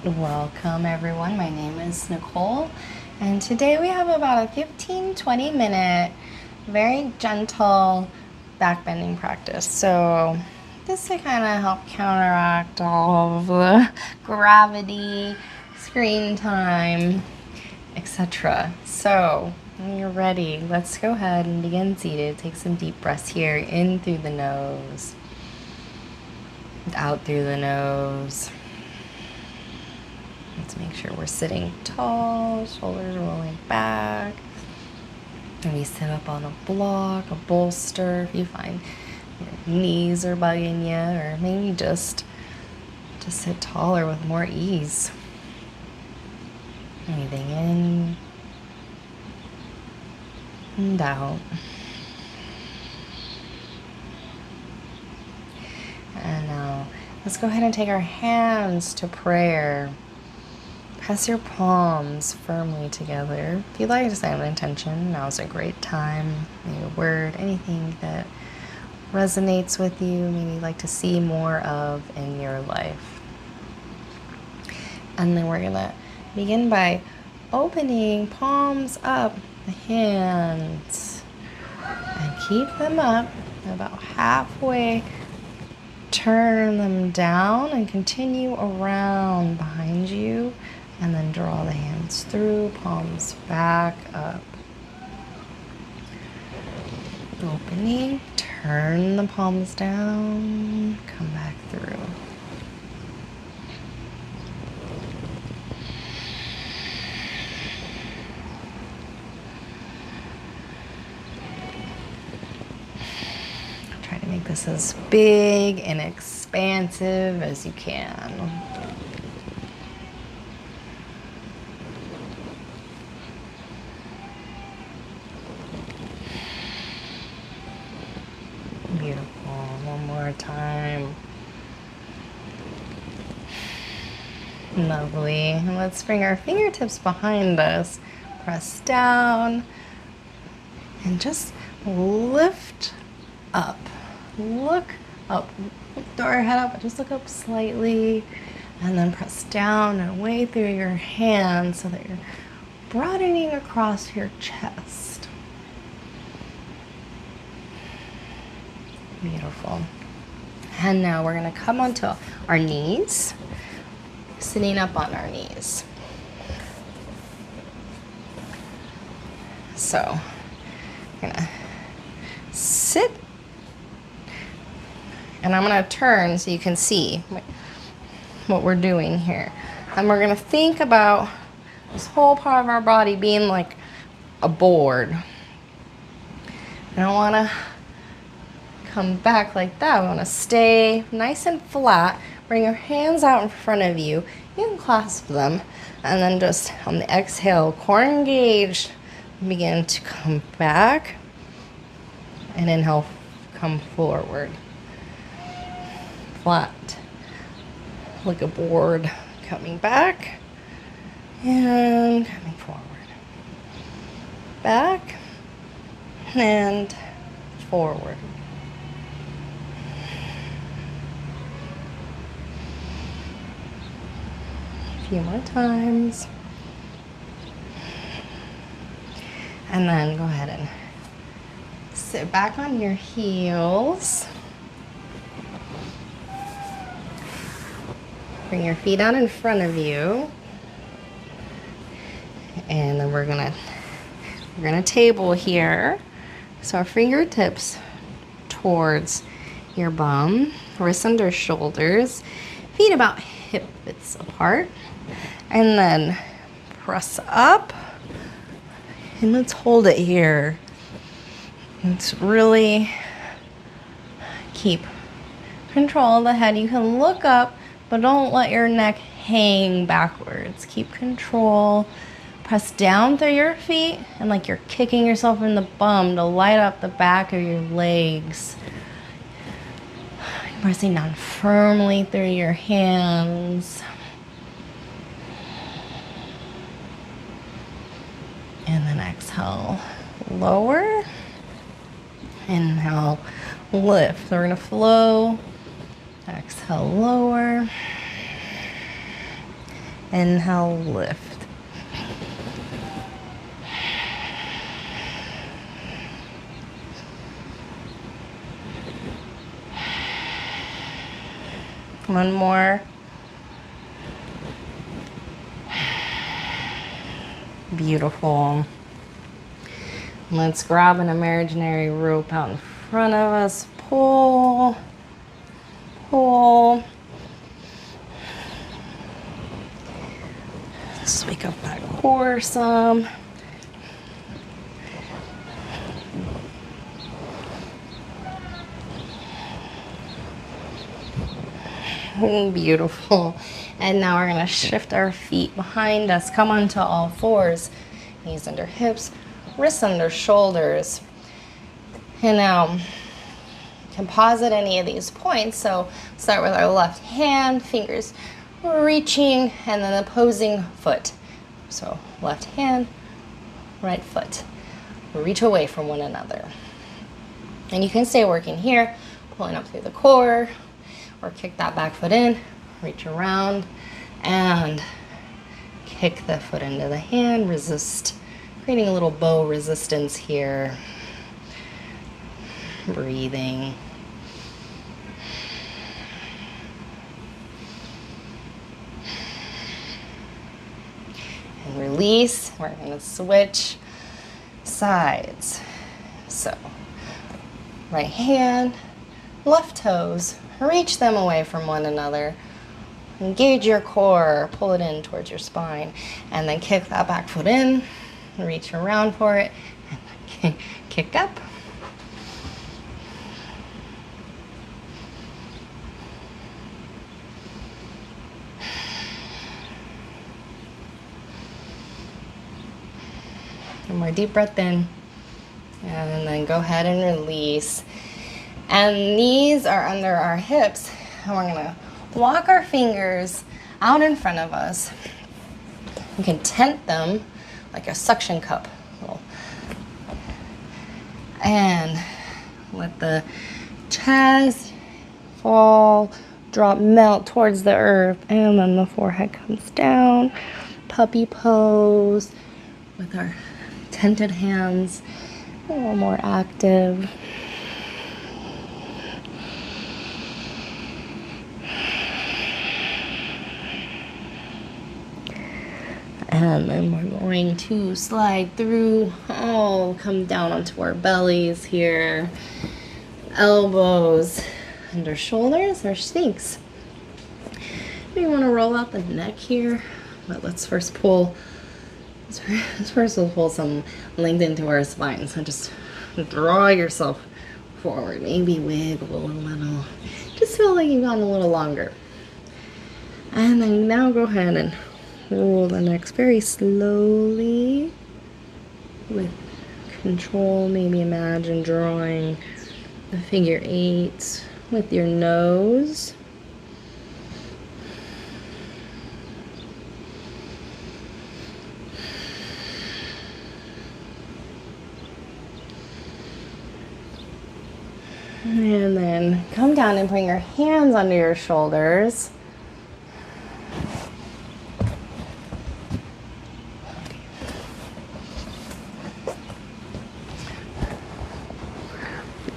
Welcome everyone, my name is Nicole and today we have about a 15-20 minute very gentle back bending practice. So this to kind of help counteract all of the gravity, screen time, etc. So when you're ready, let's go ahead and begin seated. Take some deep breaths here, in through the nose, out through the nose. Let's make sure we're sitting tall, shoulders rolling back. Maybe sit up on a block, a bolster if you find your knees are bugging you, or maybe just sit taller with more ease. Breathing in and out. And now let's go ahead and take our hands to prayer. Press your palms firmly together. If you'd like to say an intention, now's a great time. Maybe a word, anything that resonates with you, maybe you'd like to see more of in your life. And then we're gonna begin by opening palms up, the hands, and keep them up about halfway. Turn them down and continue around behind you. And then draw the hands through, palms back up. Opening, turn the palms down, come back through. Try to make this as big and expansive as you can. Beautiful. One more time. Lovely. And let's bring our fingertips behind us. Press down and just lift up. Look up. Throw our head up. Just look up slightly. And then press down and away through your hands so that you're broadening across your chest. Beautiful. And now we're going to come onto our knees, sitting up on our knees. So, I'm going to sit, and I'm going to turn so you can see what we're doing here. And we're going to think about this whole part of our body being like a board. I don't want to come back like that. We want to stay nice and flat. Bring your hands out in front of you. You can clasp them. And then just on the exhale, core engaged, begin to come back. And inhale, come forward. Flat. Like a board. Coming back. And coming forward. Back. And forward. Few more times. And then go ahead and sit back on your heels. Bring your feet out in front of you. And then we're gonna table here. So our fingertips towards your bum, wrists under shoulders, feet about hip widths apart. And then press up, and let's hold it here. Let's really keep control of the head. You can look up, but don't let your neck hang backwards. Keep control. Press down through your feet, and like you're kicking yourself in the bum to light up the back of your legs. Pressing down firmly through your hands. And then exhale, lower. Inhale, lift. We're gonna flow. Exhale, lower. Inhale, lift. One more. Beautiful. Let's grab an imaginary rope out in front of us. Pull, pull. Let's wake up that core some. Beautiful. And now we're gonna shift our feet behind us. Come onto all fours. Knees under hips, wrists under shoulders. And now you can pause at any of these points. So start with our left hand, fingers reaching, and then opposing foot. So left hand, right foot. Reach away from one another. And you can stay working here, pulling up through the core, or kick that back foot in, reach around, and kick the foot into the hand, resist, creating a little bow resistance here. Breathing. And release. We're going to switch sides. So, right hand, left toes, reach them away from one another. Engage your core, pull it in towards your spine, and then kick that back foot in, reach around for it, and kick up. One more deep breath in, and then go ahead and release. And knees are under our hips, and we're gonna walk our fingers out in front of us. You can tent them like a suction cup. And let the chest fall, drop, melt towards the earth, and then the forehead comes down. Puppy pose with our tented hands, a little more active. And then we're going to slide through, come down onto our bellies here. Elbows under shoulders or sphinx. We want to roll out the neck here, but let's first pull. First we'll pull some length into our spine. So just draw yourself forward. Maybe wiggle a little. Just feel like you've gone a little longer. And then now go ahead and roll the neck very slowly with control. Maybe imagine drawing the figure 8 with your nose. And then come down and bring your hands under your shoulders.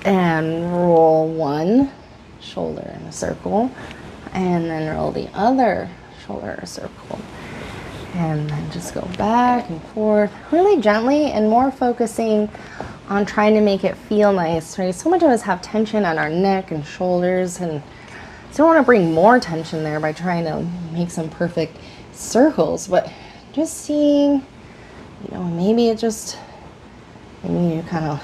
And roll one shoulder in a circle, and then roll the other shoulder in a circle. And then just go back and forth really gently, and more focusing on trying to make it feel nice, right? So much of us have tension on our neck and shoulders, and so don't want to bring more tension there by trying to make some perfect circles, but just seeing, maybe you kind of,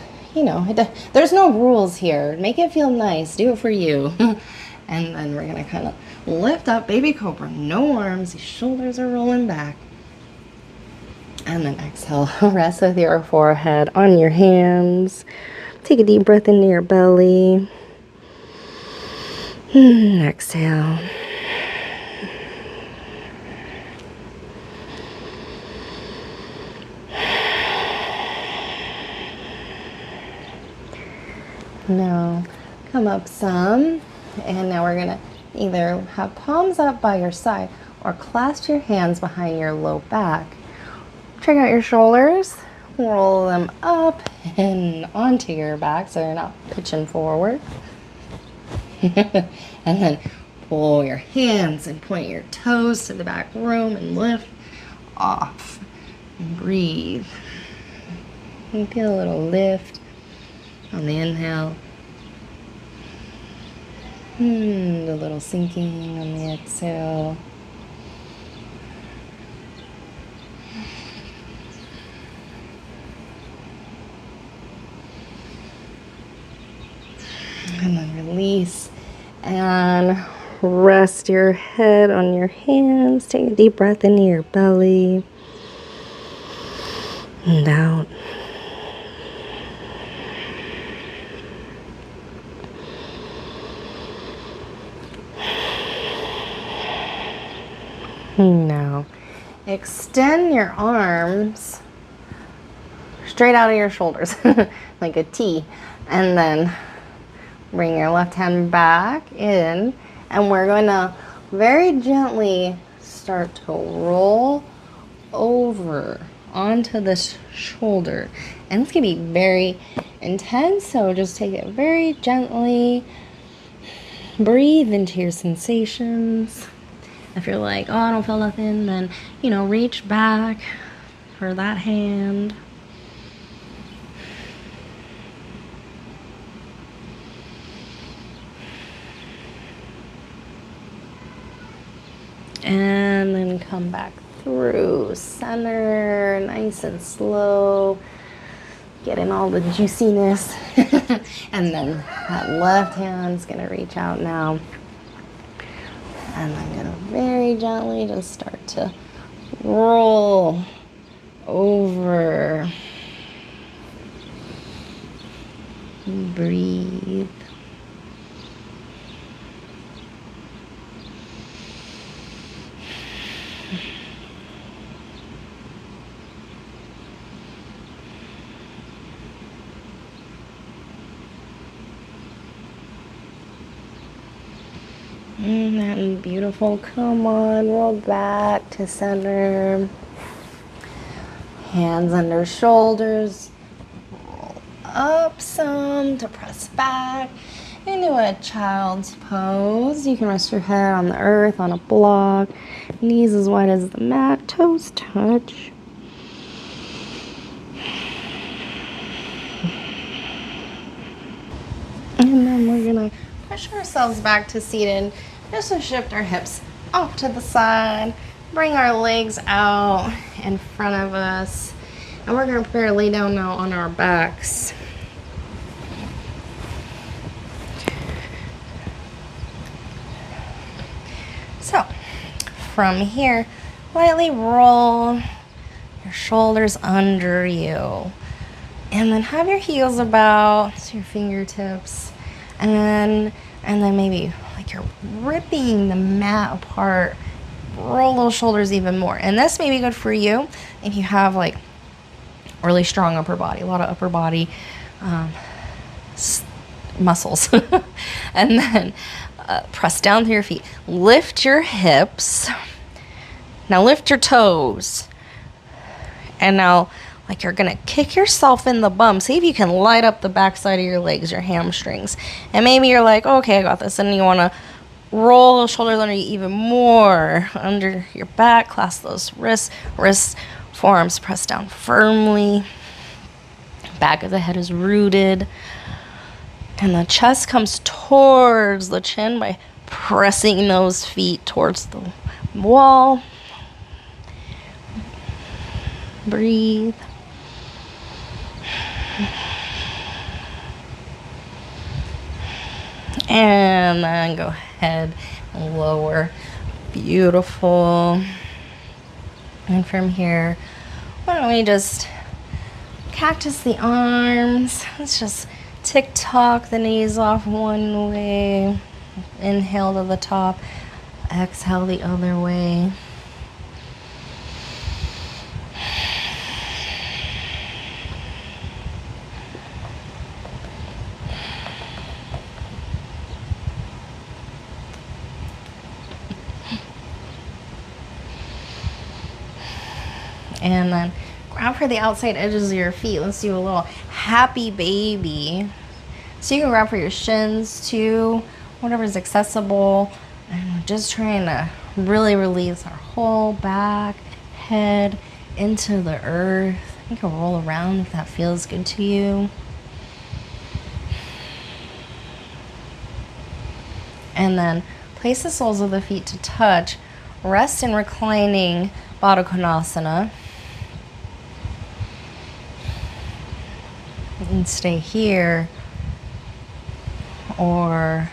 there's no rules here. Make it feel nice. Do it for you. And then we're going to kind of lift up, baby cobra. No arms. These shoulders are rolling back. And then exhale. Rest with your forehead on your hands. Take a deep breath into your belly. Exhale. Now come up some, and now we're gonna either have palms up by your side or clasp your hands behind your low back. Check out your shoulders. Roll them up and onto your back so you're not pitching forward. And then pull your hands and point your toes to the back room and lift off. And breathe. And feel a little lift on the inhale. And a little sinking on the exhale. And then release and rest your head on your hands. Take a deep breath into your belly and out. Now, extend your arms straight out of your shoulders like a T, and then bring your left hand back in, and we're going to very gently start to roll over onto this shoulder. And it's going to be very intense, so just take it very gently. Breathe into your sensations. If you're like, oh, I don't feel nothing, then, reach back for that hand. And then come back through center, nice and slow, getting all the juiciness. And then that left hand's gonna reach out now. And I'm gonna very gently just start to roll over. Breathe. And beautiful. Come on, roll back to center. Hands under shoulders. Roll up some to press back into a child's pose. You can rest your head on the earth, on a block. Knees as wide as the mat. Toes touch. And then we're gonna push ourselves back to seated, just to shift our hips off to the side, bring our legs out in front of us, and we're going to prepare to lay down now on our backs. So, from here, lightly roll your shoulders under you, and then have your heels about your fingertips. And then maybe like you're ripping the mat apart, roll those shoulders even more. And this may be good for you if you have like really strong upper body, a lot of upper body muscles. And then press down through your feet. Lift your hips. Now lift your toes. And now like you're gonna kick yourself in the bum. See if you can light up the backside of your legs, your hamstrings. And maybe you're like, oh, okay, I got this. And you wanna roll those shoulders under you even more, under your back, clasp those wrists, forearms press down firmly. Back of the head is rooted. And the chest comes towards the chin by pressing those feet towards the wall. Breathe. And then go ahead and lower. Beautiful. And from here, why don't we just cactus the arms. Let's just tick-tock the knees off one way. Inhale to the top. Exhale the other way. And then grab for the outside edges of your feet. Let's do a little happy baby. So you can grab for your shins too, whatever's accessible. And we're just trying to really release our whole back, head into the earth. You can roll around if that feels good to you. And then place the soles of the feet to touch. Rest in reclining Baddha Konasana. And stay here. Or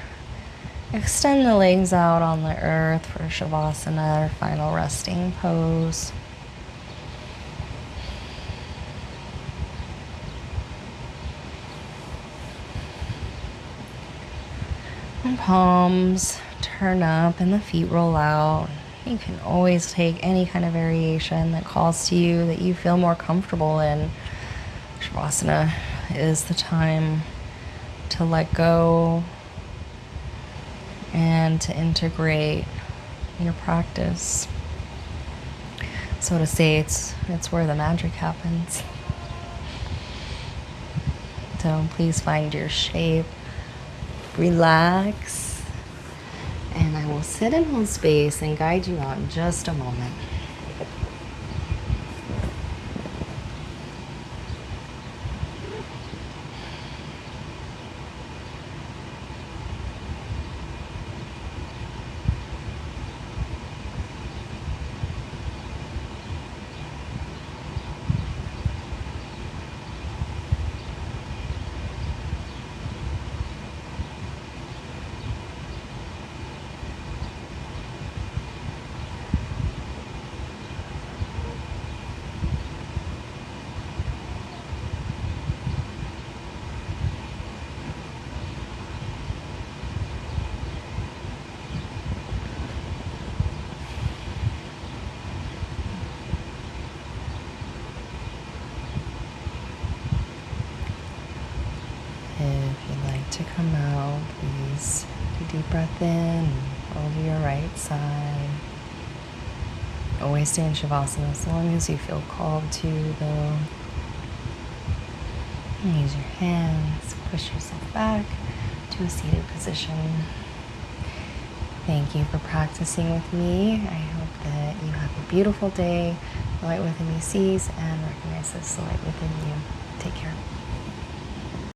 extend the legs out on the earth for Shavasana, or final resting pose. And palms turn up and the feet roll out. You can always take any kind of variation that calls to you, that you feel more comfortable in. Shavasana is the time to let go and to integrate your practice. So to say, it's where the magic happens. So please find your shape, relax, and I will sit and hold space and guide you out in just a moment. If you'd like to come out, please take a deep breath in over your right side. Always stay in Shavasana as long as you feel called to, though. And use your hands, push yourself back to a seated position. Thank you for practicing with me. I hope that you have a beautiful day. The light within you sees and recognizes the light within you. Take care.